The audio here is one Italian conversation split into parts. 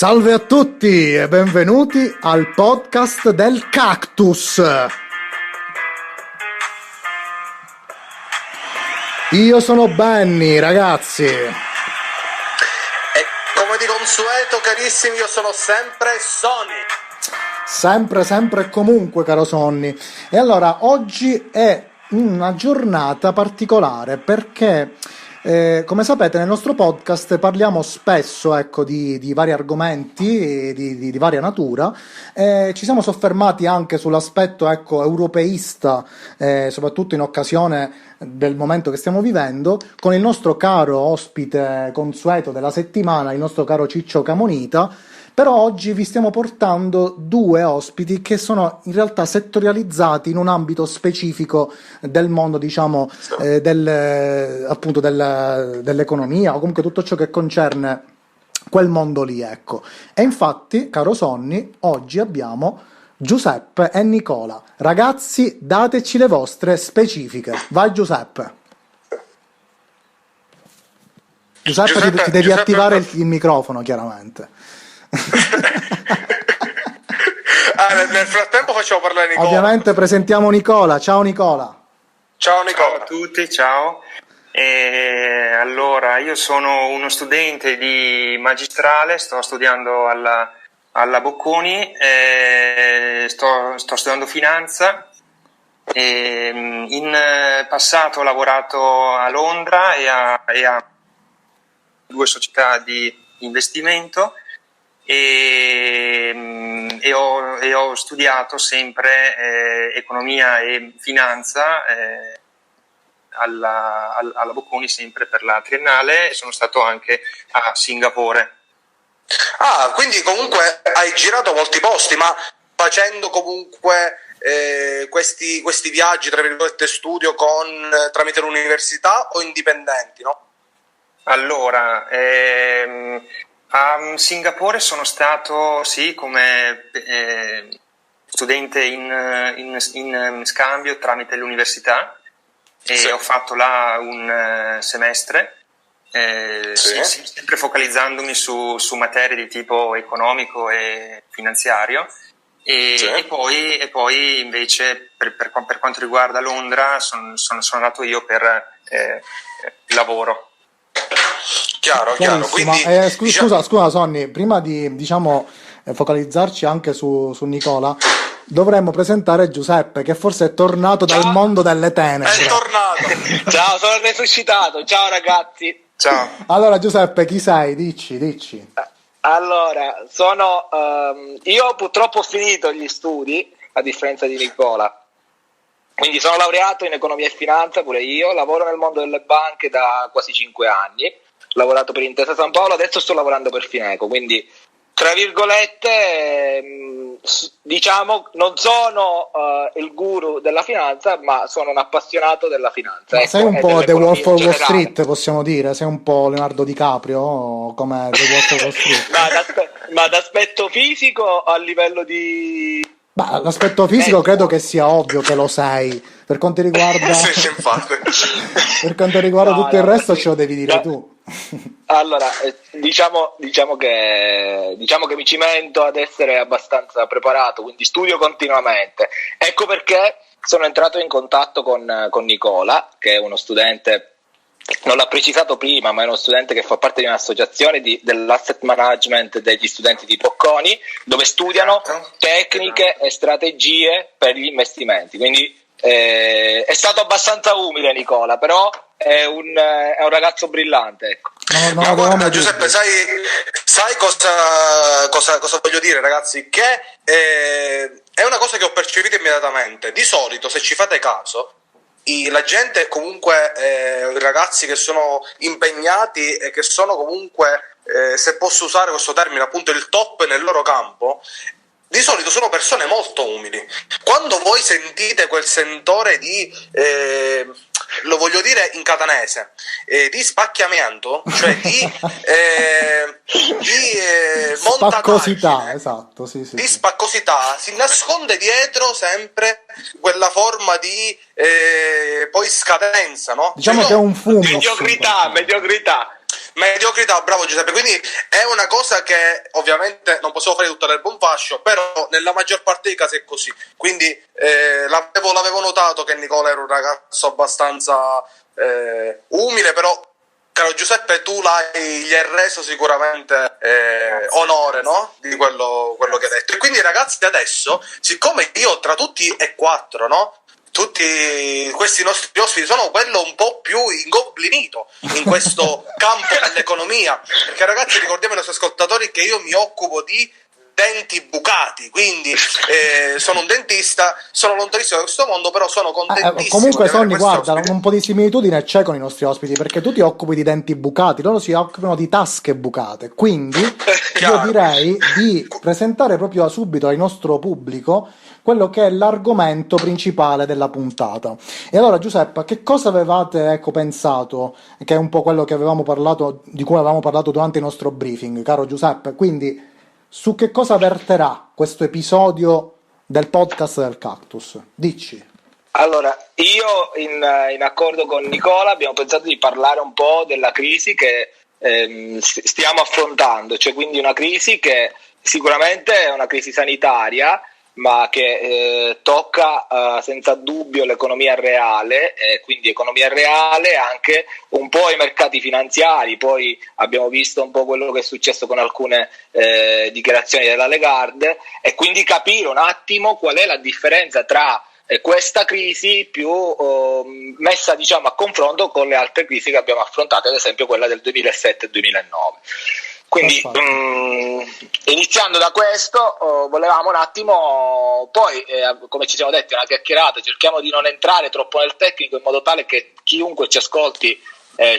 Salve a tutti e benvenuti al podcast del Cactus. Io sono Benny, ragazzi. E come di consueto, carissimi, io sono sempre Sonny. Sempre e comunque, caro Sonny. E allora, oggi è una giornata particolare perché... come sapete, nel nostro podcast parliamo spesso, ecco, di vari argomenti di varia natura. Ci siamo soffermati anche sull'aspetto, ecco, europeista, soprattutto in occasione del momento che stiamo vivendo, con il nostro caro ospite consueto della settimana, il nostro caro Ciccio Camonita. Però oggi vi stiamo portando due ospiti che sono in realtà settorializzati in un ambito specifico del mondo, diciamo, appunto dell'economia o comunque tutto ciò che concerne quel mondo lì, ecco. E infatti, caro Sonny, oggi abbiamo Giuseppe e Nicola. Ragazzi, dateci le vostre specifiche. Vai Giuseppe. Giuseppe, ti devi attivare il microfono, chiaramente. Nel frattempo facciamo parlare Nicola. Ovviamente presentiamo Nicola. Ciao Nicola. Ciao Nicola. Ciao a tutti, ciao. Allora, io sono uno studente di magistrale, sto studiando alla Bocconi, sto studiando finanza. In passato ho lavorato a Londra e a due società di investimento. E ho studiato sempre economia e finanza alla Bocconi, sempre per la triennale, e sono stato anche a Singapore. Quindi comunque hai girato molti posti, ma facendo comunque questi viaggi, tra virgolette, studio tramite l'università o indipendenti, no? Allora, a Singapore sono stato, sì, come studente in scambio tramite l'università, e sì, ho fatto là un semestre, sì, sempre focalizzandomi su materie di tipo economico e finanziario, sì, e poi invece per quanto riguarda Londra sono andato io per lavoro. Chiaro. Quindi, scusa Sonny, prima di, diciamo, focalizzarci anche su Nicola, dovremmo presentare Giuseppe, che forse è tornato dal mondo delle tenebre. È tornato. Ciao, sono resuscitato. Ciao ragazzi. Ciao. Allora Giuseppe, chi sei? Dici. Allora, io purtroppo ho finito gli studi, a differenza di Nicola. Quindi sono laureato in economia e finanza, pure io, lavoro nel mondo delle banche da quasi 5 anni, ho lavorato per Intesa San Paolo, adesso sto lavorando per Fineco, quindi tra virgolette diciamo non sono il guru della finanza, ma sono un appassionato della finanza. Ecco, sei un po' The Wolf of Wall Street, possiamo dire, sei un po' Leonardo DiCaprio come The Wolf of Wall Street. ma d'aspetto fisico a livello di... L'aspetto fisico credo che sia ovvio che lo sei. Per quanto riguarda tutto il resto ce lo devi dire tu. Allora, diciamo che mi cimento ad essere abbastanza preparato, quindi studio continuamente. Ecco perché sono entrato in contatto con Nicola, che è uno studente, non l'ha precisato prima, ma è uno studente che fa parte di un'associazione dell'asset management degli studenti di Bocconi, dove studiano tecniche e strategie per gli investimenti. Quindi è stato abbastanza umile Nicola, però è un ragazzo brillante, ecco. Ma guarda Giuseppe, sai cosa voglio dire, ragazzi? Che è una cosa che ho percepito immediatamente. Di solito, se ci fate caso, la gente comunque, i ragazzi che sono impegnati e che sono comunque, se posso usare questo termine, appunto il top nel loro campo, di solito sono persone molto umili. Quando voi sentite quel sentore di, lo voglio dire in catanese, di spacchiamento, cioè di spaccosità, esatto, sì. Di spaccosità, si nasconde dietro sempre quella forma di poi scadenza, no? Diciamo che è un fumo. Mediocrità. mediocrità, bravo Giuseppe, quindi è una cosa che ovviamente non possiamo fare tutta l'erba un fascio, però nella maggior parte dei casi è così, quindi l'avevo notato che Nicola era un ragazzo abbastanza umile, però caro Giuseppe tu gli hai reso sicuramente onore, no? Di quello che hai detto. E quindi ragazzi adesso, siccome io tra tutti e quattro, no? Tutti questi nostri ospiti sono quello un po' più ingoblinito in questo campo dell'economia, perché ragazzi ricordiamo ai nostri ascoltatori che io mi occupo di denti bucati, quindi sono un dentista, sono lontanissimo da questo mondo, però sono contentissimo. Comunque Sonny, guarda, un po' di similitudine c'è con i nostri ospiti, perché tu ti occupi di denti bucati, loro si occupano di tasche bucate, quindi io direi di presentare proprio subito al nostro pubblico quello che è l'argomento principale della puntata. E allora Giuseppe, che cosa avevate pensato, che è un po' quello che avevamo parlato, di cui avevamo parlato durante il nostro briefing, caro Giuseppe, quindi su che cosa verterà questo episodio del podcast del Cactus? Dici. Allora, io in accordo con Nicola abbiamo pensato di parlare un po' della crisi che stiamo affrontando, cioè quindi una crisi che sicuramente è una crisi sanitaria, ma che tocca senza dubbio l'economia reale, quindi economia reale anche un po' i mercati finanziari. Poi abbiamo visto un po' quello che è successo con alcune dichiarazioni della Lagarde, e quindi capire un attimo qual è la differenza tra questa crisi più messa diciamo a confronto con le altre crisi che abbiamo affrontato, ad esempio quella del 2007 e 2009. Quindi iniziando da questo volevamo un attimo, poi come ci siamo detti, una chiacchierata, cerchiamo di non entrare troppo nel tecnico in modo tale che chiunque ci ascolti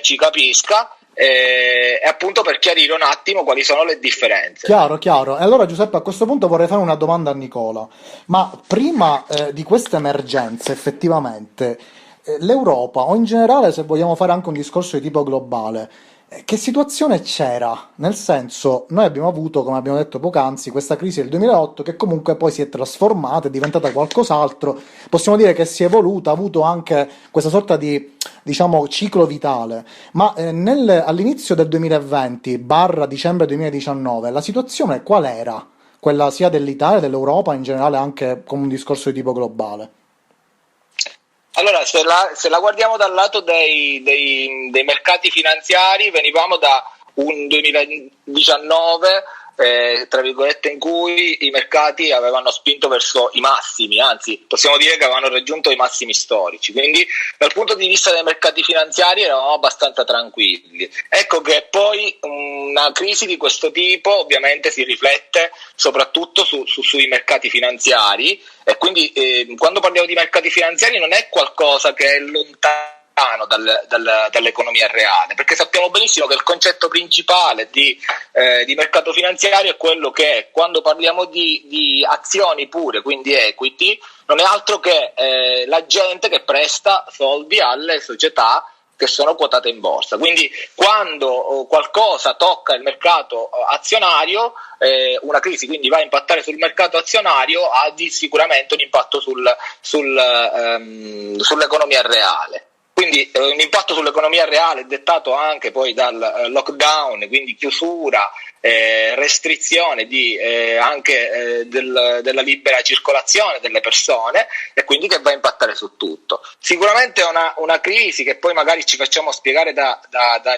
ci capisca, e appunto per chiarire un attimo quali sono le differenze. Chiaro. E allora Giuseppe, a questo punto vorrei fare una domanda a Nicola, ma prima di queste emergenze effettivamente l'Europa, o in generale se vogliamo fare anche un discorso di tipo globale, che situazione c'era? Nel senso, noi abbiamo avuto, come abbiamo detto poc'anzi, questa crisi del 2008 che comunque poi si è trasformata, è diventata qualcos'altro, possiamo dire che si è evoluta, ha avuto anche questa sorta di, diciamo, ciclo vitale, ma all'inizio del 2020 barra dicembre 2019 la situazione qual era? Quella sia dell'Italia, dell'Europa, in generale anche con un discorso di tipo globale? Allora, se la guardiamo dal lato dei mercati finanziari, venivamo da un 2019, tra virgolette, in cui i mercati avevano spinto verso i massimi, anzi possiamo dire che avevano raggiunto i massimi storici, quindi dal punto di vista dei mercati finanziari eravamo abbastanza tranquilli. Ecco che poi una crisi di questo tipo ovviamente si riflette soprattutto sui mercati finanziari, e quindi quando parliamo di mercati finanziari non è qualcosa che è lontano dall'economia reale, perché sappiamo benissimo che il concetto principale di mercato finanziario è quello che quando parliamo di azioni pure, quindi equity, non è altro che la gente che presta soldi alle società che sono quotate in borsa. Quindi quando qualcosa tocca il mercato azionario, una crisi quindi va a impattare sul mercato azionario, ha sicuramente un impatto sull'economia reale. Quindi un impatto sull'economia reale dettato anche poi dal lockdown, quindi chiusura, restrizione anche della libera circolazione delle persone, e quindi che va a impattare su tutto. Sicuramente è una crisi che poi magari ci facciamo spiegare da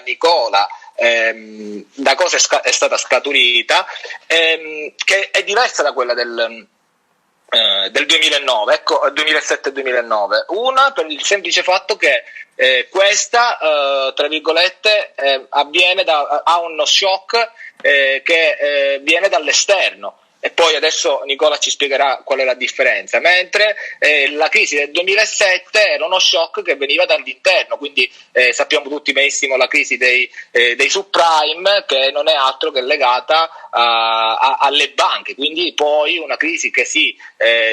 Nicola, da cosa è stata scaturita, che è diversa da quella del 2009, ecco, 2007-2009. Una per il semplice fatto che questa, tra virgolette, avviene ha uno shock che viene dall'esterno. E poi adesso Nicola ci spiegherà qual è la differenza, mentre la crisi del 2007 era uno shock che veniva dall'interno, quindi sappiamo tutti benissimo la crisi dei subprime, che non è altro che legata alle banche, quindi poi una crisi che si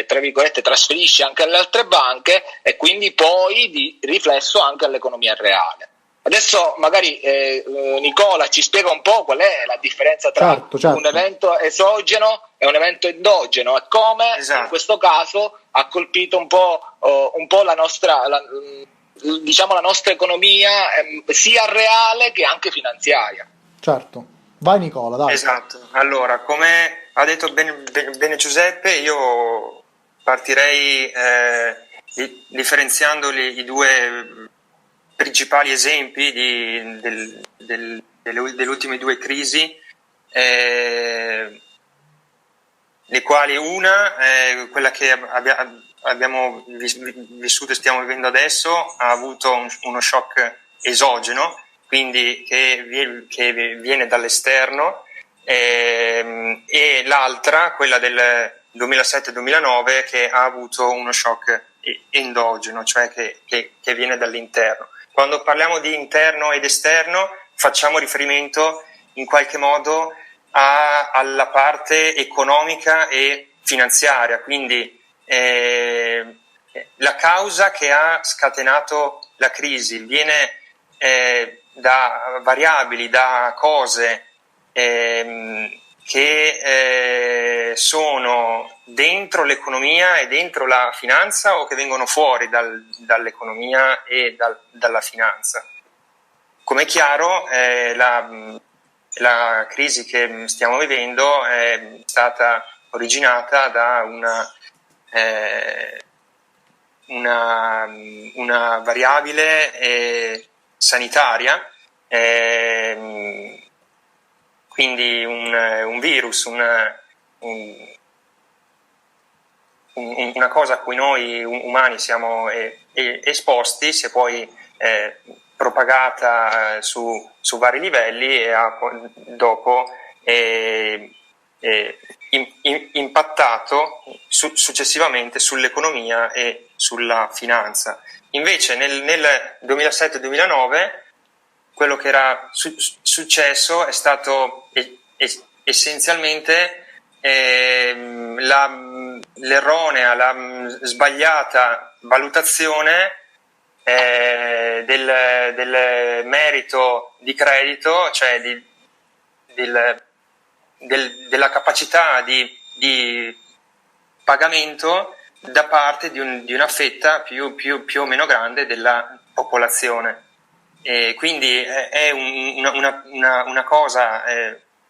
tra virgolette trasferisce anche alle altre banche e quindi poi di riflesso anche all'economia reale. Adesso magari Nicola ci spiega un po' qual è la differenza tra certo. un evento esogeno e un evento endogeno, e come in questo caso ha colpito un po' la nostra diciamo la nostra economia sia reale che anche finanziaria. Certo. Vai Nicola, dai. Esatto. Allora, come ha detto bene Giuseppe, io partirei differenziandoli i due principali esempi delle ultime due crisi, le quali una, quella che abbiamo vissuto e stiamo vivendo adesso, ha avuto uno shock esogeno, quindi che viene dall'esterno, e l'altra, quella del 2007-2009, che ha avuto uno shock endogeno, cioè che viene dall'interno. Quando parliamo di interno ed esterno facciamo riferimento in qualche modo alla parte economica e finanziaria, quindi la causa che ha scatenato la crisi viene da variabili, da cose che sono dentro l'economia e dentro la finanza, o che vengono fuori dall'economia e dalla finanza. Come è chiaro, la crisi che stiamo vivendo è stata originata da una variabile sanitaria, quindi un virus, una cosa a cui noi umani siamo esposti, si è poi propagata su vari livelli e ha dopo impattato successivamente sull'economia e sulla finanza. Invece nel 2007-2009 quello che era successo è stato essenzialmente l'erronea, la sbagliata valutazione del merito di credito, cioè della capacità di pagamento da parte di una fetta più o meno grande della popolazione. E quindi è una cosa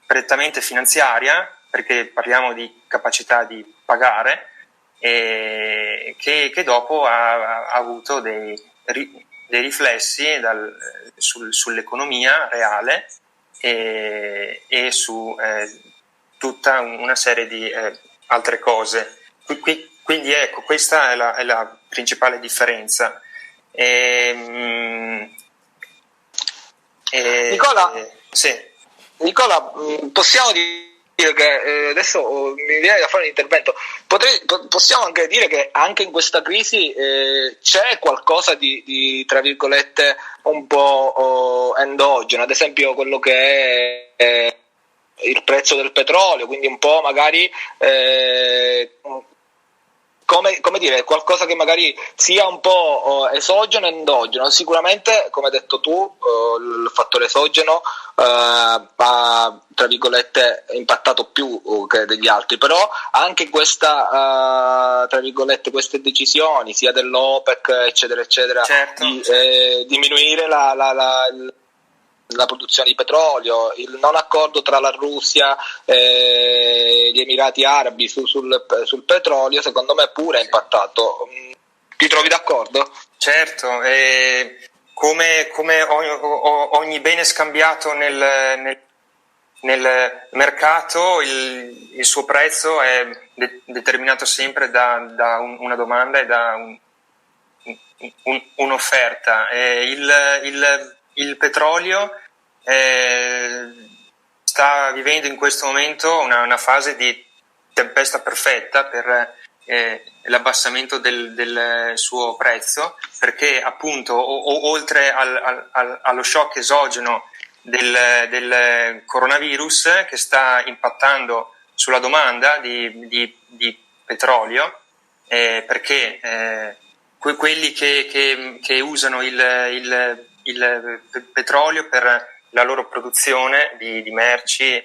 prettamente finanziaria, perché parliamo di capacità di pagare, che dopo ha avuto dei riflessi sull'economia reale e su tutta una serie di altre cose. Quindi ecco, questa è la principale differenza. Sì. Nicola, possiamo dire che adesso mi viene da fare un intervento. Possiamo anche dire che anche in questa crisi c'è qualcosa di tra virgolette un po' endogeno, ad esempio quello che è il prezzo del petrolio, quindi un po' magari come dire, qualcosa che magari sia un po' esogeno e endogeno. Sicuramente, come hai detto tu, il fattore esogeno ha, tra virgolette, impattato più che degli altri, però anche questa, tra virgolette, queste decisioni sia dell'OPEC eccetera eccetera, certo, di diminuire la produzione di petrolio, il non accordo tra la Russia e gli Emirati Arabi sul petrolio, secondo me pure ha impattato. Ti trovi d'accordo? Certo, come ogni bene scambiato nel mercato, il suo prezzo è determinato sempre da una domanda e da un'offerta. Il petrolio sta vivendo in questo momento una fase di tempesta perfetta per l'abbassamento del suo prezzo, perché appunto oltre allo shock esogeno del coronavirus, che sta impattando sulla domanda di petrolio, perché quelli che usano il petrolio per la loro produzione di merci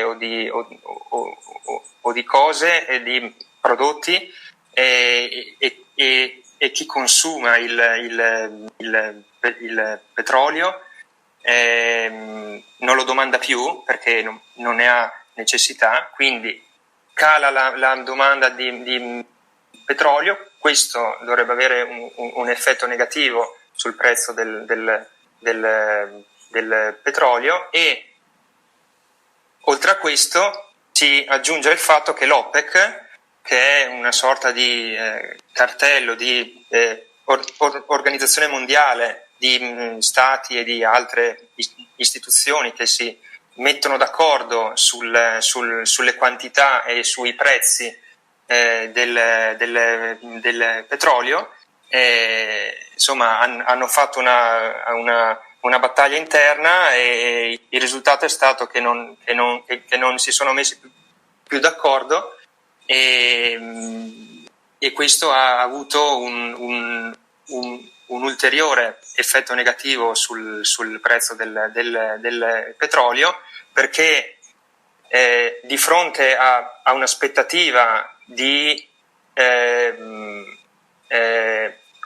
o di cose e di prodotti, e e chi consuma il petrolio non lo domanda più perché non ne ha necessità, quindi cala la domanda di petrolio. Questo dovrebbe avere un effetto negativo sul prezzo del petrolio, e oltre a questo si aggiunge il fatto che l'OPEC, che è una sorta di cartello di organizzazione mondiale di stati e di altre istituzioni che si mettono d'accordo sulle quantità e sui prezzi del petrolio, insomma hanno fatto una battaglia interna, e il risultato è stato che non si sono messi più d'accordo, e questo ha avuto un ulteriore effetto negativo sul prezzo del petrolio, perché di fronte a un'aspettativa di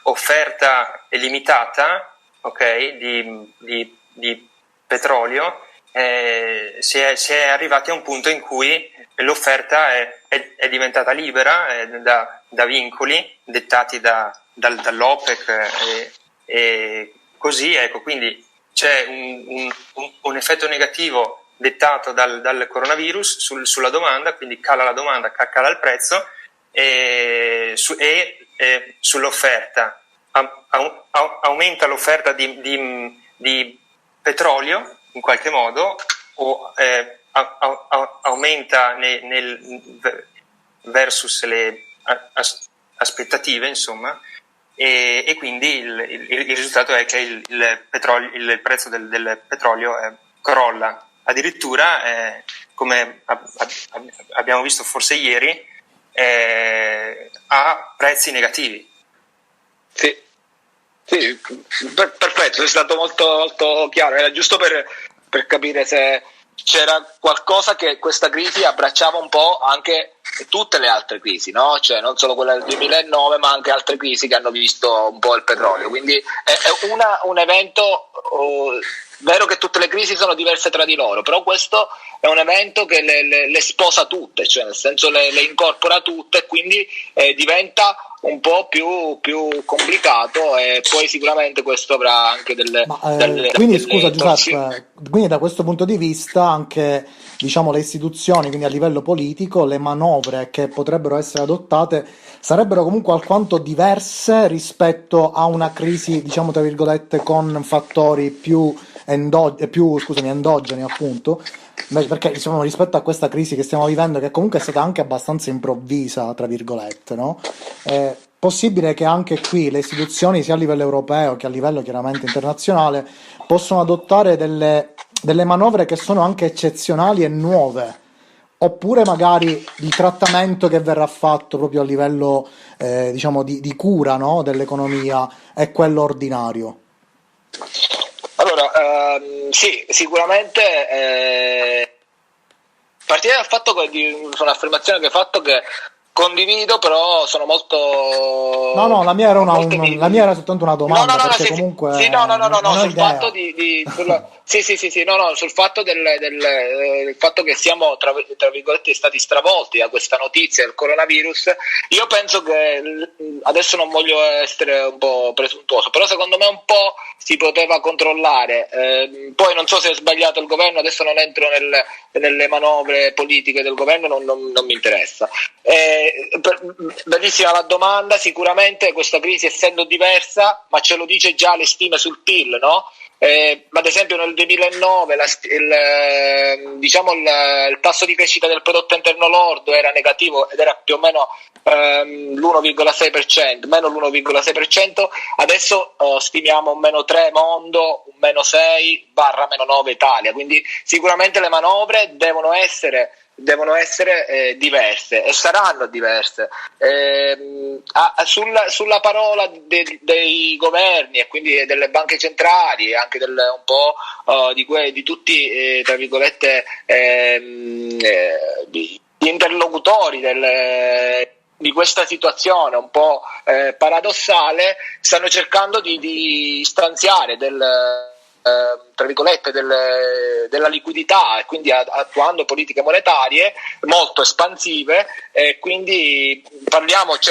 offerta limitata, okay, di petrolio, si è arrivati a un punto in cui l'offerta è diventata libera da vincoli dettati dall'OPEC, e così, ecco. Quindi c'è un effetto negativo dettato dal coronavirus sulla domanda, quindi cala la domanda, cala il prezzo, e sull'offerta aumenta l'offerta di petrolio in qualche modo, o aumenta versus le aspettative, insomma, e quindi il risultato è che il prezzo del petrolio crolla. Addirittura, come abbiamo visto forse ieri, a prezzi negativi. Sì, perfetto, sei stato molto, molto chiaro. Era giusto per capire se c'era qualcosa che questa crisi abbracciava un po' anche tutte le altre crisi, no? Cioè non solo quella del 2009, ma anche altre crisi che hanno visto un po' il petrolio. Quindi è un evento, vero che tutte le crisi sono diverse tra di loro, però questo è un evento che le sposa tutte, cioè nel senso le incorpora tutte, e quindi diventa un po' più complicato, e poi sicuramente questo avrà anche quindi scusa Giuseppe, quindi da questo punto di vista anche, diciamo, le istituzioni, quindi a livello politico, le manovre che potrebbero essere adottate sarebbero comunque alquanto diverse rispetto a una crisi, diciamo tra virgolette, con fattori più endogeni, appunto, perché diciamo, rispetto a questa crisi che stiamo vivendo, che comunque è stata anche abbastanza improvvisa, tra virgolette, no? È possibile che anche qui le istituzioni, sia a livello europeo che a livello chiaramente internazionale, possono adottare delle manovre che sono anche eccezionali e nuove, oppure magari il trattamento che verrà fatto proprio a livello diciamo di cura, no, dell'economia è quello ordinario. Allora, sì, sicuramente partire dal fatto di un'affermazione che hai fatto, che condivido, però sono molto... No, la mia era soltanto una domanda, perché sì, comunque sì, sul fatto sul fatto del fatto che siamo tra virgolette stati stravolti da questa notizia del coronavirus. Io penso che, adesso non voglio essere un po' presuntuoso, però secondo me un po' si poteva controllare, poi non so se è sbagliato il governo, adesso non entro nelle manovre politiche del governo, non mi interessa. Bellissima la domanda. Sicuramente questa crisi, essendo diversa, ma ce lo dice già le stime sul PIL, no? Ad esempio nel 2009 il tasso di crescita del prodotto interno lordo era negativo ed era più o meno l'1,6%, meno l'1,6%, adesso stimiamo un meno 3 mondo, un meno 6 / meno 9 Italia, quindi sicuramente le manovre devono essere diverse, e saranno diverse. Sulla parola dei governi, e quindi delle banche centrali, e anche un po' di tutti tra virgolette gli interlocutori di questa situazione un po' paradossale, stanno cercando di stanziare tra virgolette della liquidità, e quindi attuando politiche monetarie molto espansive, e quindi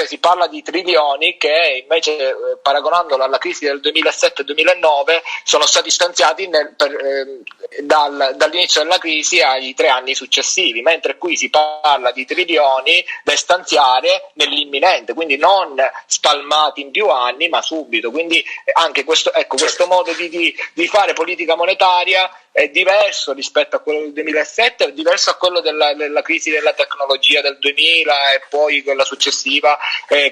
si parla di trilioni che invece, paragonandolo alla crisi del 2007-2009, sono stati stanziati dall'inizio della crisi ai 3 anni successivi, mentre qui si parla di trilioni da stanziare nell'imminente, quindi non spalmati in più anni ma subito. Quindi anche questo modo di fare politica monetaria è diverso rispetto a quello del 2007, è diverso a quello della crisi della tecnologia del 2000 e poi quella successiva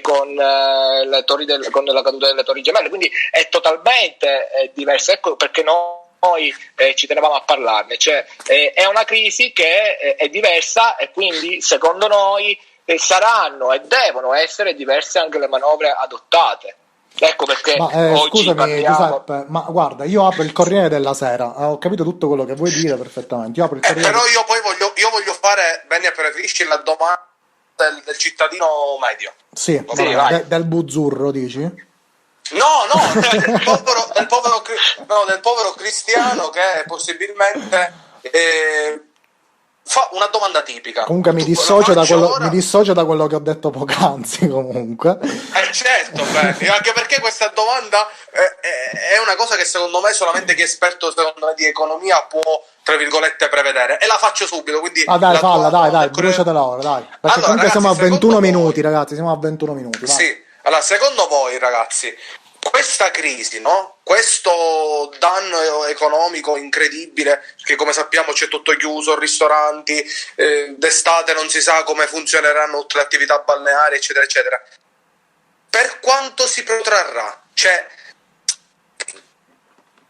con la caduta delle torri gemelle, quindi è totalmente diverso. Ecco perché noi ci tenevamo a parlarne, cioè è una crisi che è diversa, e quindi secondo noi saranno e devono essere diverse anche le manovre adottate. Ecco perché oggi scusami parliamo... Giuseppe, ma guarda, io apro il Corriere della Sera, ho capito tutto quello che vuoi dire perfettamente. Io apro il Corriere però io poi voglio fare, Benny, preferisci la domanda del cittadino medio. Sì, del buzzurro, dici? No, del povero cristiano che possibilmente fa una domanda tipica. Comunque mi dissocio da quello che ho detto poc'anzi, comunque. Certo, Benny, anche perché questa domanda è una cosa che secondo me solamente chi è esperto di economia può, tra virgolette, prevedere. E la faccio subito, quindi... dai, falla, dai, bruciatela ora, dai. Perché allora, comunque ragazzi, siamo a 21 minuti, ragazzi, siamo a 21 minuti. Vai. Sì, allora, secondo voi, ragazzi, questa crisi, no? Questo danno economico incredibile, che come sappiamo c'è tutto chiuso, ristoranti, d'estate non si sa come funzioneranno tutte le attività balneari, eccetera, eccetera. Per quanto si protrarrà? Cioè,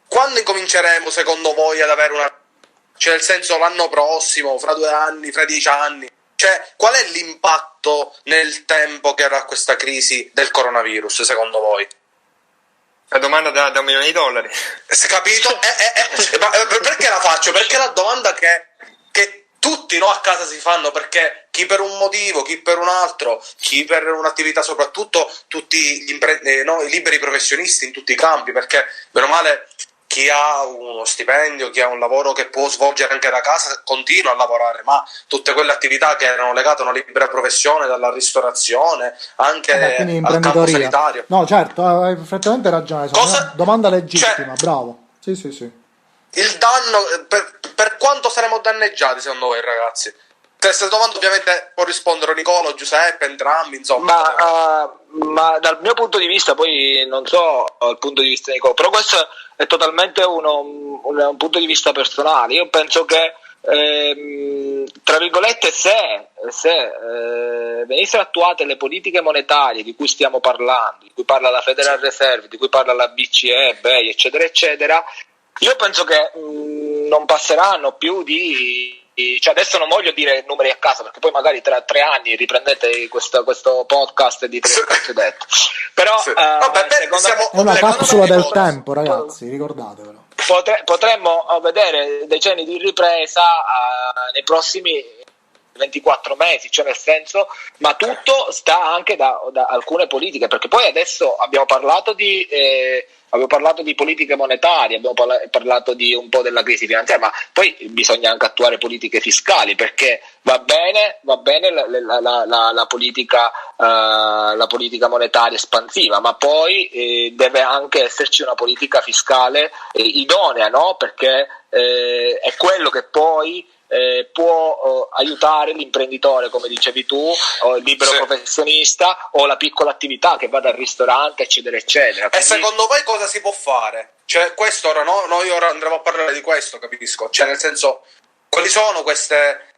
quando incominceremo, secondo voi, ad avere cioè, nel senso, l'anno prossimo, fra 2 anni, fra 10 anni? Cioè, qual è l'impatto nel tempo che avrà questa crisi del coronavirus, secondo voi? La domanda da $1 milione. Capito? Ma perché la faccio? Perché è la domanda che tutti a casa si fanno, perché chi per un motivo, chi per un altro, chi per un'attività, soprattutto tutti i liberi professionisti in tutti i campi, perché bene o male chi ha uno stipendio, chi ha un lavoro che può svolgere anche da casa continua a lavorare, ma tutte quelle attività che erano legate a una libera professione, dalla ristorazione anche al campo sanitario. No, certo, hai perfettamente ragione. Domanda legittima, cioè, bravo. Sì. Il danno, per quanto saremo danneggiati secondo voi, ragazzi? Questa domanda ovviamente può rispondere Nicola, Giuseppe, entrambi, insomma. Ma dal mio punto di vista, poi non so il punto di vista di Nicola, però questo è totalmente un punto di vista personale. Io penso che tra virgolette, se venissero attuate le politiche monetarie di cui stiamo parlando, di cui parla la Federal Reserve, di cui parla la BCE, BEI, eccetera, eccetera, io penso che non passeranno più cioè adesso non voglio dire numeri a caso, perché poi magari tra 3 anni riprendete questo podcast e dite che cazzo ho detto. Però è una capsula del tempo, ragazzi, ricordatevelo. Potremmo vedere decenni di ripresa nei prossimi 24 mesi, cioè nel senso, ma tutto sta anche da alcune politiche, perché poi adesso abbiamo parlato di politiche monetarie, abbiamo parlato di un po' della crisi finanziaria, ma poi bisogna anche attuare politiche fiscali, perché va bene la politica monetaria espansiva, ma poi deve anche esserci una politica fiscale idonea, no? Perché è quello che poi può aiutare l'imprenditore, come dicevi tu, o il libero professionista, o la piccola attività che va dal ristorante, eccetera, eccetera. Quindi... E secondo voi cosa si può fare? Cioè, questo ora noi ora andremo a parlare di questo, capisco? Cioè, nel senso, quali sono queste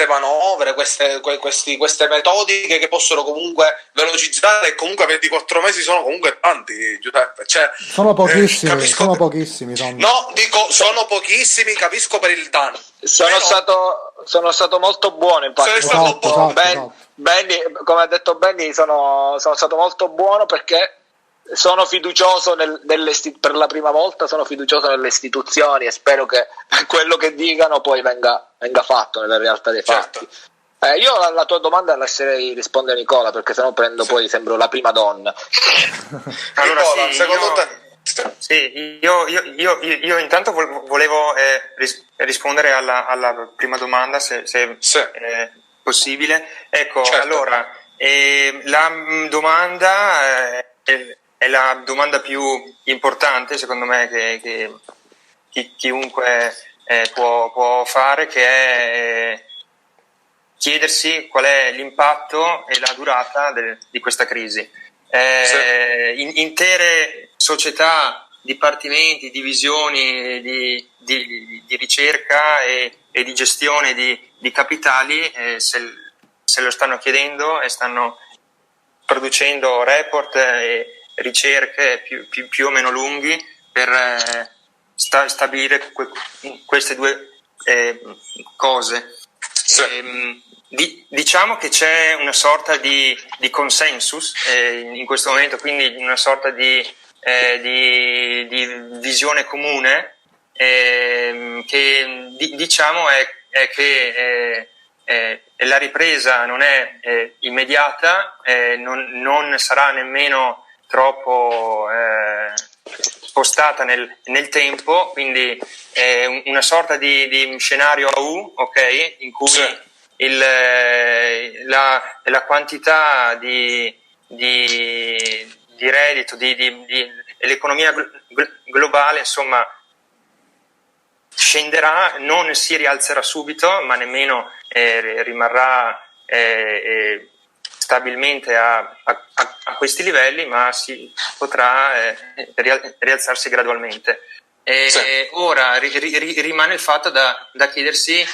manovre, queste metodiche che possono comunque velocizzare, e comunque 24 mesi sono comunque tanti, Giuseppe. Cioè, sono pochissimi, sono pochissimi. No, dico, sono pochissimi, capisco per il danno. Sono stato molto buono, infatti. Esatto. Benny, come ha detto Benny, sono stato molto buono, perché sono fiducioso per la prima volta sono fiducioso nelle istituzioni, e spero che quello che dicano poi venga fatto nella realtà dei fatti. Io alla tua domanda lascerei rispondere Nicola, perché sennò prendo poi sembro la prima donna. Allora, Nicola, sì, secondo te? Sì, io intanto volevo rispondere alla prima domanda, se Sì. è possibile. Ecco, Certo. allora, la domanda è la domanda più importante, secondo me, che chiunque può fare, che è chiedersi qual è l'impatto e la durata di questa crisi. Intere società, dipartimenti, divisioni di ricerca e di gestione di capitali se lo stanno chiedendo e stanno producendo report e ricerche più o meno lunghi per stabilire queste due cose. Sì. Diciamo che c'è una sorta di consensus in questo momento, quindi una sorta di visione comune che diciamo è che la ripresa non è immediata, non sarà nemmeno troppo spostata nel tempo, quindi una sorta di scenario a U, ok, in cui Sì. la quantità di reddito, l'economia globale, insomma, scenderà, non si rialzerà subito, ma nemmeno rimarrà stabilmente a questi livelli, ma si potrà rialzarsi gradualmente. Sì. Ora rimane il fatto da chiedersi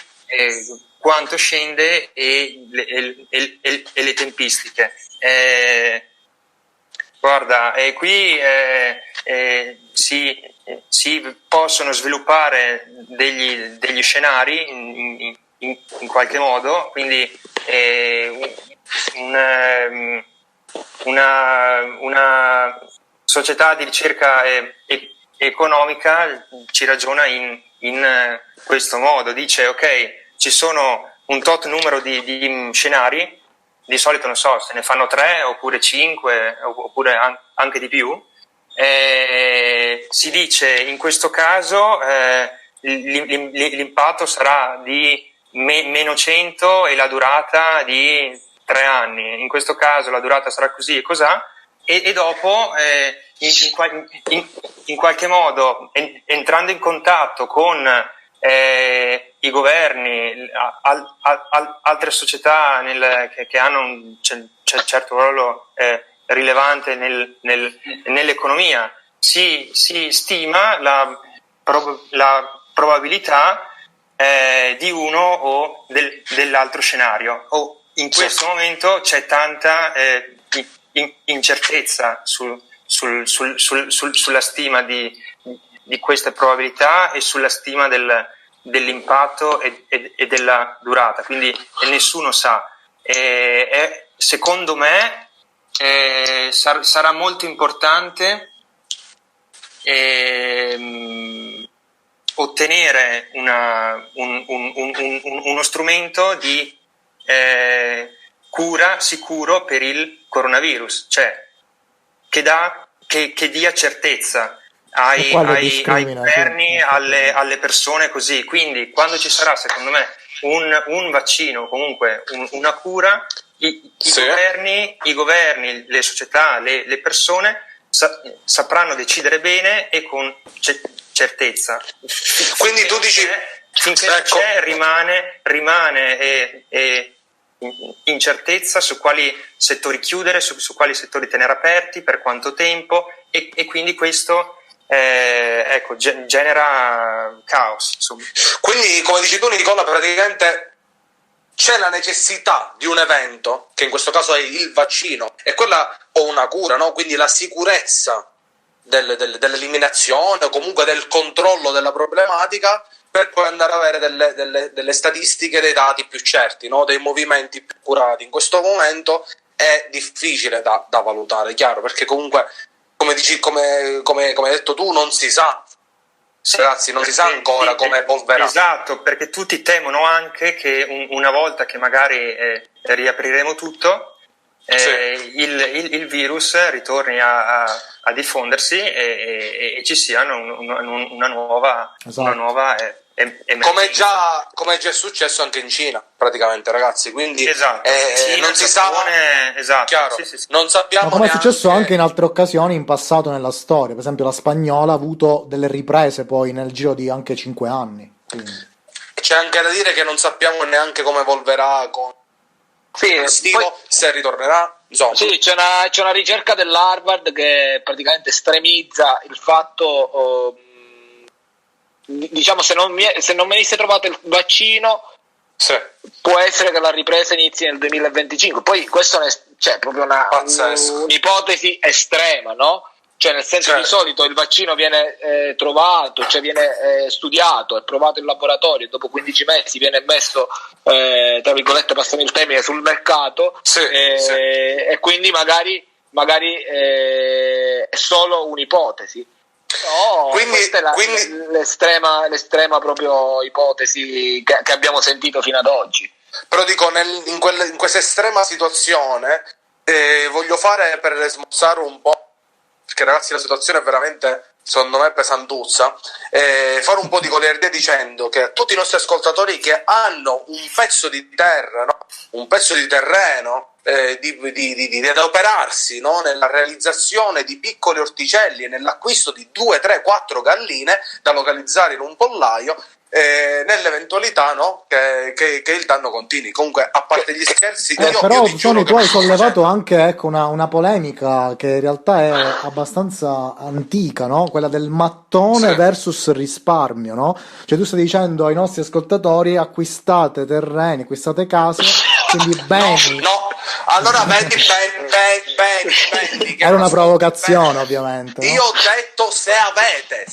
quanto scende e le tempistiche. Guarda, qui si possono sviluppare degli scenari in qualche modo, quindi una società di ricerca economica ci ragiona in questo modo, dice ok, ci sono un tot numero di scenari, di solito non so, se ne fanno 3 oppure 5 oppure anche di più. Si dice in questo caso l'impatto sarà di meno 100 e la durata di 3 anni, in questo caso la durata sarà così e cos'ha, e dopo in qualche modo entrando in contatto con i governi, altre società che hanno un certo ruolo rilevante nell'economia, si stima la probabilità di uno o dell'altro scenario. In questo momento c'è tanta incertezza sulla stima di queste probabilità e sulla stima dell'impatto e della durata, quindi nessuno sa. Secondo me sarà molto importante ottenere uno strumento di cura sicuro per il coronavirus, cioè che dia certezza ai governi, alle persone, così. Quindi quando ci sarà, secondo me, un vaccino, comunque una cura, i governi, le società, le persone sapranno decidere bene e con certezza. Quindi tu dici finché c'è rimane incertezza su quali settori chiudere, su quali settori tenere aperti, per quanto tempo, e quindi questo genera caos, insomma. Quindi, come dici tu, Nicola, praticamente c'è la necessità di un evento, che in questo caso è il vaccino, e quella o una cura, no? Quindi la sicurezza dell'eliminazione o comunque del controllo della problematica, per poi andare ad avere delle statistiche, dei dati più certi, no? Dei movimenti più curati. In questo momento è difficile da valutare, chiaro, perché comunque, come hai detto tu, non si sa Ragazzi, non si sa ancora come evolverà. Esatto, perché tutti temono anche che una volta che magari riapriremo tutto, il virus ritorni a diffondersi e ci sia una nuova emergenza. Come è già successo anche in Cina, praticamente, ragazzi. Quindi non si sa. Esatto. Chiaro, non sappiamo. Ma come è successo anche in altre occasioni in passato nella storia, per esempio la spagnola ha avuto delle riprese poi nel giro di anche 5 anni. Quindi. C'è anche da dire che non sappiamo neanche come evolverà con estivo, se ritornerà. Insomma. Sì, c'è una ricerca dell'Harvard che praticamente estremizza il fatto, diciamo, se non venisse trovato il vaccino, può essere che la ripresa inizi nel 2025. Poi questo è proprio un'ipotesi estrema, no? Cioè, nel senso, di solito il vaccino viene trovato, cioè viene studiato, è provato in laboratorio, e dopo 15 mesi viene messo, tra virgolette, passami il termine, sul mercato, e quindi magari è solo un'ipotesi. No, questa è l'estrema proprio ipotesi che abbiamo sentito fino ad oggi. Però dico, in questa estrema situazione voglio fare, per smorzare un po', perché ragazzi la situazione è veramente, secondo me, pesantuzza, fare un po' di goliardia dicendo che a tutti i nostri ascoltatori che hanno un pezzo di terra, no? Un pezzo di terreno, di adoperarsi, no? Nella realizzazione di piccoli orticelli e nell'acquisto di 2, 3, 4 galline da localizzare in un pollaio, nell'eventualità, no? che il danno continui. Comunque, a parte gli scherzi, però Tony, tu hai sollevato anche una polemica che in realtà è abbastanza antica, no? Quella del mattone versus risparmio, no? Cioè tu stai dicendo ai nostri ascoltatori: acquistate terreni, acquistate case, quindi beni. No. Allora vendi. Era una provocazione, ovviamente. Io ho detto se avete.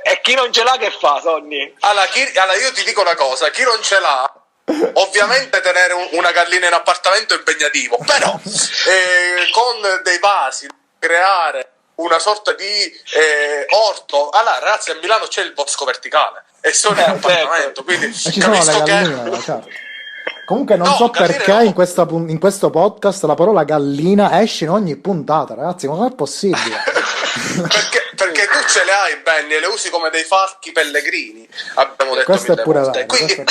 E chi non ce l'ha che fa, Sonny? Allora, io ti dico una cosa: chi non ce l'ha, ovviamente tenere una gallina in appartamento è impegnativo, però con dei vasi creare una sorta di orto. Allora, ragazzi, a Milano c'è il bosco verticale e sono in appartamento, quindi ci sono le galline, certo. Comunque non so perché in questo podcast la parola gallina esce in ogni puntata, ragazzi, ma com'è possibile? perché tu ce le hai, Benny, e le usi come dei falchi pellegrini, abbiamo detto questo è pure vero, quindi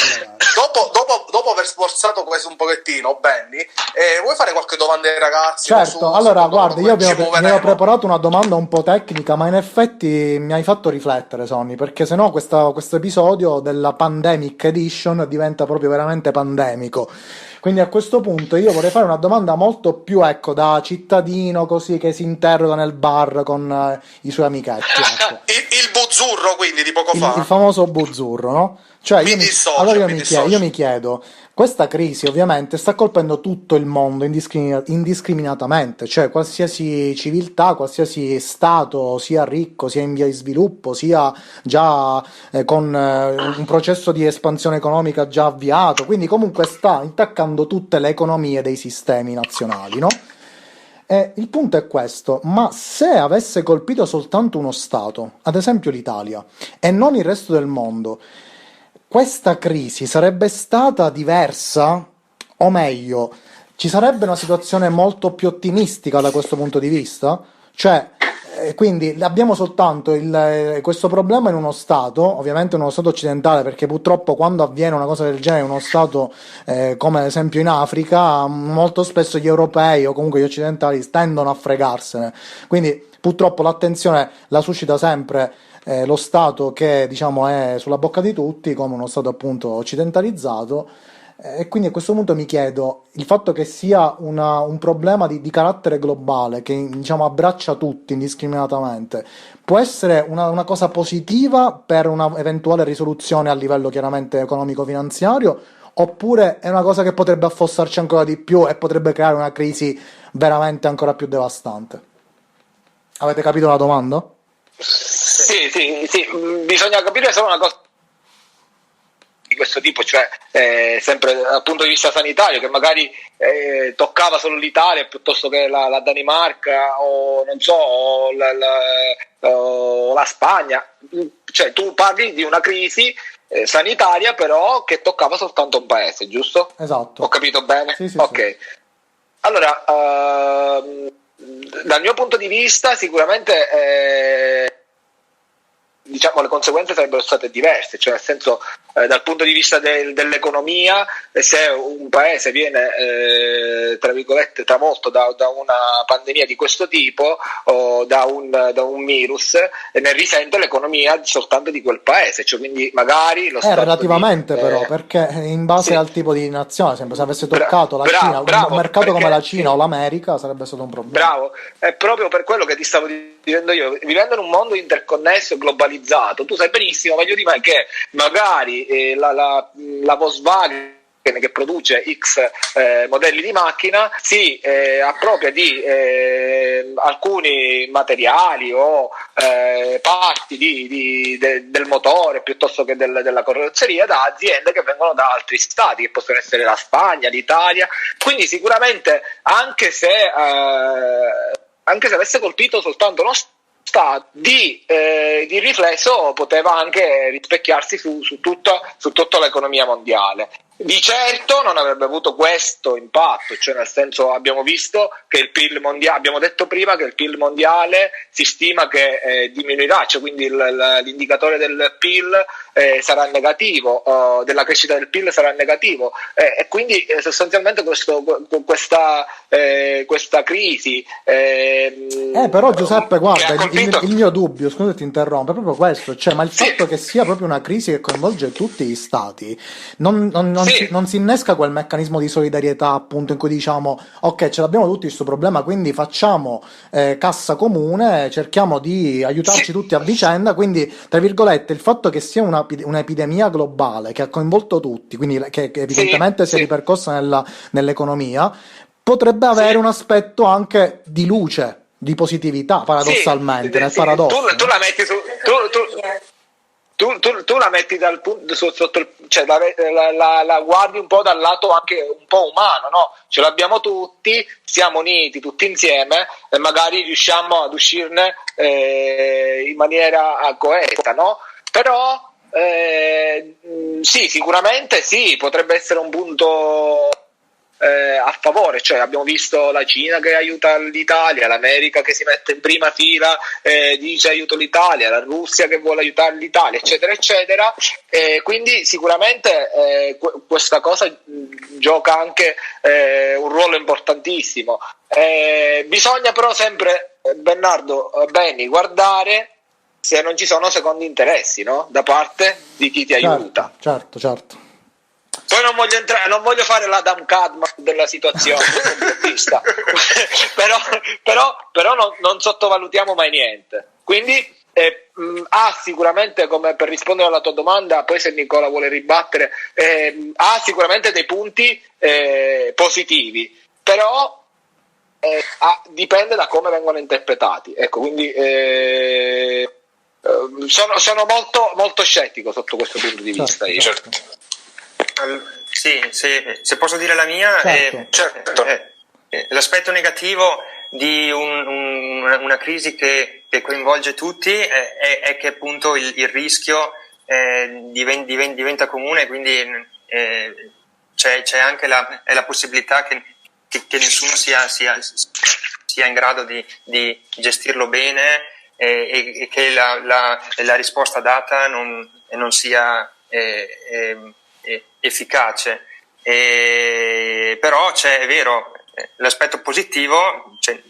dopo aver sforzato questo un pochettino, Benny, vuoi fare qualche domanda ai ragazzi? Certo, allora guarda, io mi ho preparato una domanda un po' tecnica, ma in effetti mi hai fatto riflettere, Sonny, perché sennò questo episodio della Pandemic Edition diventa proprio veramente pandemico. Quindi a questo punto io vorrei fare una domanda molto più, da cittadino, così, che si interroga nel bar con i suoi amichetti. Ecco. Il buzzurro, quindi, di poco fa. Il famoso buzzurro, no? Cioè, io mi chiedo, questa crisi ovviamente sta colpendo tutto il mondo indiscriminatamente, cioè qualsiasi civiltà, qualsiasi stato, sia ricco, sia in via di sviluppo, sia già con un processo di espansione economica già avviato, quindi comunque sta intaccando tutte le economie dei sistemi nazionali, no? E il punto è questo: ma se avesse colpito soltanto uno stato, ad esempio l'Italia, e non il resto del mondo, questa crisi sarebbe stata diversa? O meglio, ci sarebbe una situazione molto più ottimistica da questo punto di vista? Cioè, quindi abbiamo soltanto questo problema in uno Stato, ovviamente in uno Stato occidentale, perché purtroppo quando avviene una cosa del genere in uno Stato come ad esempio in Africa, molto spesso gli europei o comunque gli occidentali tendono a fregarsene. Quindi purtroppo l'attenzione la suscita sempre lo Stato che, diciamo, è sulla bocca di tutti, come uno Stato appunto occidentalizzato. E quindi a questo punto mi chiedo, il fatto che sia un problema di carattere globale, che, diciamo, abbraccia tutti indiscriminatamente, può essere una cosa positiva per una eventuale risoluzione a livello chiaramente economico-finanziario, oppure è una cosa che potrebbe affossarci ancora di più e potrebbe creare una crisi veramente ancora più devastante? Avete capito la domanda? Sì, bisogna capire solo una cosa. questo tipo, cioè sempre dal punto di vista sanitario, che magari toccava solo l'Italia piuttosto che la Danimarca o non so, o la Spagna. Cioè tu parli di una crisi sanitaria però che toccava soltanto un paese, giusto? Esatto. Ho capito bene? Sì, sì, ok. sì. Allora, dal mio punto di vista sicuramente diciamo le conseguenze sarebbero state diverse, cioè nel senso dal punto di vista dell'economia, se un paese viene tra virgolette travolto da una pandemia di questo tipo o da un virus, ne risente l'economia soltanto di quel paese, cioè quindi magari lo stato Relativamente però, perché in base sì. al tipo di nazione, sempre se avesse toccato la Cina, bravo, un mercato come perché la Cina o l'America sarebbe stato un problema. bravo, è proprio per quello che ti stavo dicendo io, vivendo in un mondo interconnesso e globalizzato, tu sai benissimo, meglio di me, che magari la Volkswagen che produce X modelli di macchina si appropria di alcuni materiali o parti del motore piuttosto che della carrozzeria da aziende che vengono da altri stati, che possono essere la Spagna, l'Italia, quindi sicuramente anche se avesse colpito soltanto uno Stato, di riflesso poteva anche rispecchiarsi su tutta l'economia mondiale. Di certo non avrebbe avuto questo impatto, cioè nel senso abbiamo visto che il PIL mondiale, abbiamo detto prima che il PIL mondiale si stima che diminuirà, cioè quindi l'indicatore del PIL sarà negativo, della crescita del PIL sarà negativo e quindi sostanzialmente questa crisi Però Giuseppe, guarda, colpito... il mio dubbio, scusa se ti interrompo, è proprio questo, cioè, ma il fatto che sia proprio una crisi che coinvolge tutti gli stati, non si innesca quel meccanismo di solidarietà appunto in cui diciamo, ok, ce l'abbiamo tutti questo problema, quindi facciamo cassa comune, cerchiamo di aiutarci tutti a vicenda, quindi, tra virgolette, il fatto che sia un'epidemia globale che ha coinvolto tutti, quindi che evidentemente si è ripercossa nell'economia, potrebbe avere un aspetto anche di luce, di positività, paradossalmente, nel paradosso. Tu la metti su... Tu la metti dal punto sotto cioè la guardi un po' dal lato anche un po' umano, no? Ce l'abbiamo tutti, siamo uniti tutti insieme e magari riusciamo ad uscirne in maniera coesa, no? Però sì, sicuramente sì, potrebbe essere un punto a favore, cioè abbiamo visto la Cina che aiuta l'Italia, l'America che si mette in prima fila, dice aiuto l'Italia, la Russia che vuole aiutare l'Italia, eccetera eccetera, quindi sicuramente questa cosa gioca anche un ruolo importantissimo. Bisogna però sempre, Bernardo Benni, guardare se non ci sono secondi interessi, no? Da parte di chi ti aiuta. Certo. Poi non voglio fare l'Adam Kadman della situazione complottista, però non sottovalutiamo mai niente. Quindi ha sicuramente, come per rispondere alla tua domanda, poi se Nicola vuole ribattere, ha sicuramente dei punti positivi, però dipende da come vengono interpretati. Ecco, quindi sono molto, molto scettico sotto questo punto di vista. Certo. Sì, se posso dire la mia, certo. L'aspetto negativo di una crisi che coinvolge tutti è che appunto il rischio diventa comune, quindi c'è anche la possibilità che nessuno sia in grado di gestirlo bene e che la risposta data non sia efficace. Però è vero, l'aspetto positivo ce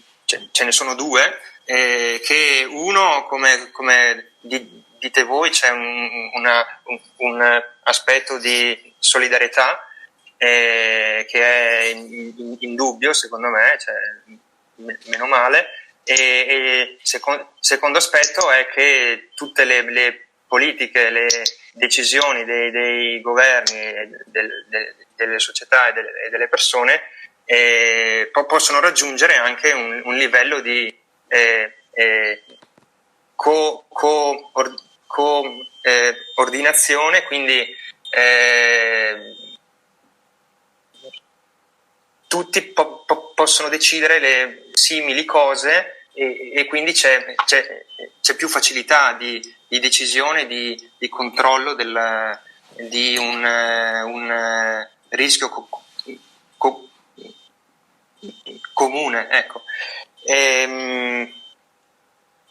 ne sono due, che uno, come dite voi, c'è un aspetto di solidarietà che è indubbio, secondo me, cioè, meno male, e secondo aspetto è che tutte le politiche, le decisioni dei governi, delle società e delle persone possono raggiungere anche un livello di coordinazione, quindi tutti possono decidere le simili cose e quindi c'è più facilità di decisione, di controllo di un rischio comune, ecco.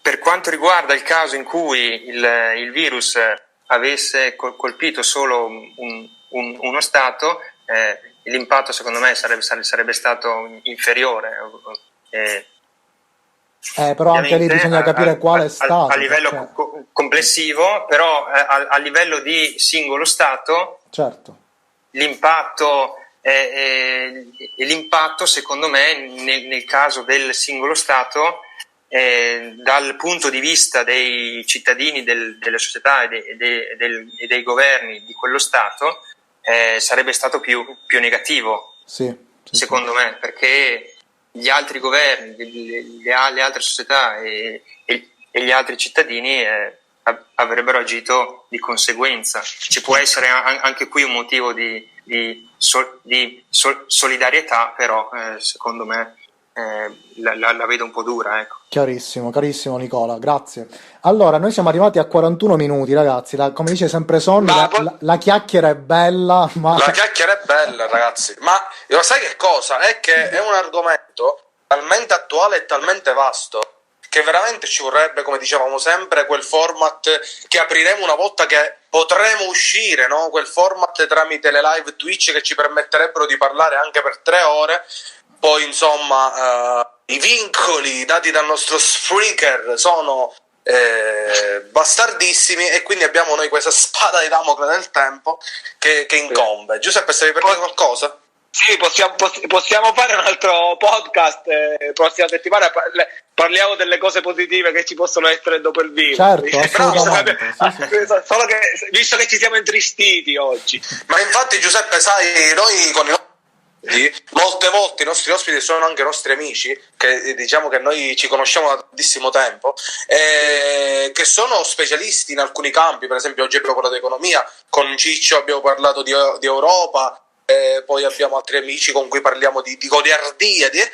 Per quanto riguarda il caso in cui il virus avesse colpito solo uno Stato, l'impatto secondo me sarebbe stato inferiore. Però anche lì bisogna capire quale Stato. A livello complessivo, però a livello di singolo Stato, certo. L'impatto secondo me nel caso del singolo Stato, dal punto di vista dei cittadini, delle società e dei governi di quello Stato, sarebbe stato più negativo, secondo me, perché gli altri governi, le altre società e gli altri cittadini avrebbero agito di conseguenza. Ci può essere anche qui un motivo di solidarietà, però secondo me la vedo un po' dura, ecco. Chiarissimo, carissimo Nicola, grazie. Allora, noi siamo arrivati a 41 minuti, ragazzi. Come dice sempre Sonny, la chiacchiera è bella, ma... La chiacchiera è bella, ragazzi. Ma sai che cosa? È che è un argomento talmente attuale e talmente vasto che veramente ci vorrebbe, come dicevamo sempre, quel format che apriremo una volta che potremo uscire, no? Quel format tramite le live Twitch che ci permetterebbero di parlare anche per 3 ore. Poi insomma i vincoli dati dal nostro Spreaker sono bastardissimi e quindi abbiamo noi questa spada di Damocle del tempo che incombe. Giuseppe, stavi per dire qualcosa? Sì, possiamo fare un altro podcast prossima settimana, parliamo delle cose positive che ci possono essere dopo il virus. Certo, assolutamente. Solo che, visto che ci siamo intristiti oggi. Ma infatti Giuseppe, sai, noi con molte volte i nostri ospiti sono anche nostri amici, che diciamo che noi ci conosciamo da tantissimo tempo, che sono specialisti in alcuni campi. Per esempio oggi abbiamo parlato di economia, con Ciccio abbiamo parlato di Europa, poi abbiamo altri amici con cui parliamo di goliardie.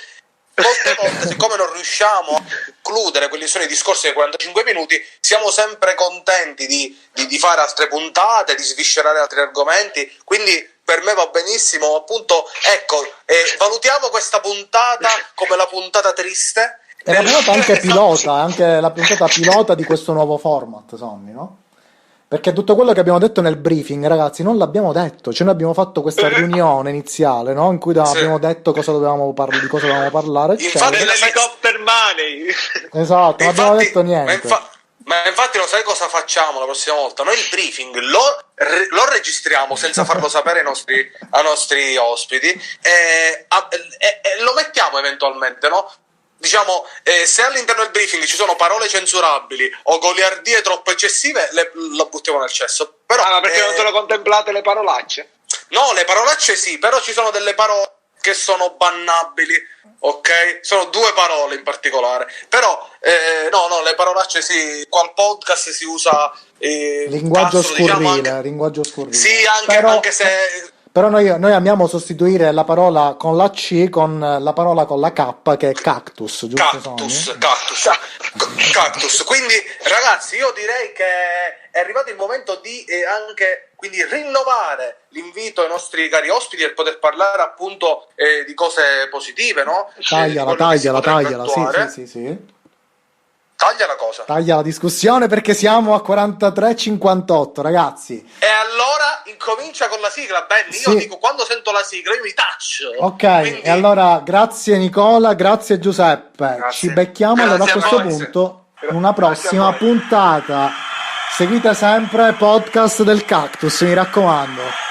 Molte volte, siccome non riusciamo a concludere quelli sono i discorsi dei 45 minuti, siamo sempre contenti di fare altre puntate, di sviscerare altri argomenti, quindi per me va benissimo, appunto, ecco, valutiamo questa puntata come la puntata triste. È la puntata anche pilota, anche la puntata pilota di questo nuovo format, Sonny, no? Perché tutto quello che abbiamo detto nel briefing, ragazzi, non l'abbiamo detto. Cioè, noi abbiamo fatto questa riunione iniziale, no? In cui abbiamo detto di cosa dovevamo parlare. Infatti, l'helicopter money. Esatto, non abbiamo detto niente. Ma infatti lo sai cosa facciamo la prossima volta? Noi il briefing lo registriamo senza farlo sapere ai nostri ospiti e lo mettiamo eventualmente, no? Diciamo, se all'interno del briefing ci sono parole censurabili o goliardie troppo eccessive, lo buttiamo nel cesso. Però, ma perché non sono contemplate le parolacce? No, le parolacce sì, però ci sono delle parole che sono bannabili, ok? Sono 2 parole in particolare. Però, no, le parolacce sì, qua al podcast si usa... linguaggio scurrile, linguaggio scurrile. Sì, anche se... Però noi amiamo sostituire la parola con la C con la parola con la K, che è cactus, giusto? Cactus. Quindi, ragazzi, io direi che è arrivato il momento di anche quindi rinnovare l'invito ai nostri cari ospiti per poter parlare appunto di cose positive, no? Tagliala, sì. Taglia la cosa. Taglia la discussione perché siamo a 43-58, ragazzi. E allora incomincia con la sigla, Benny. Io dico, quando sento la sigla io mi taccio. Ok, quindi... e allora grazie Nicola, grazie Giuseppe. Grazie. Ci becchiamo allora a questo punto in una prossima puntata. Seguite sempre podcast del Cactus, mi raccomando.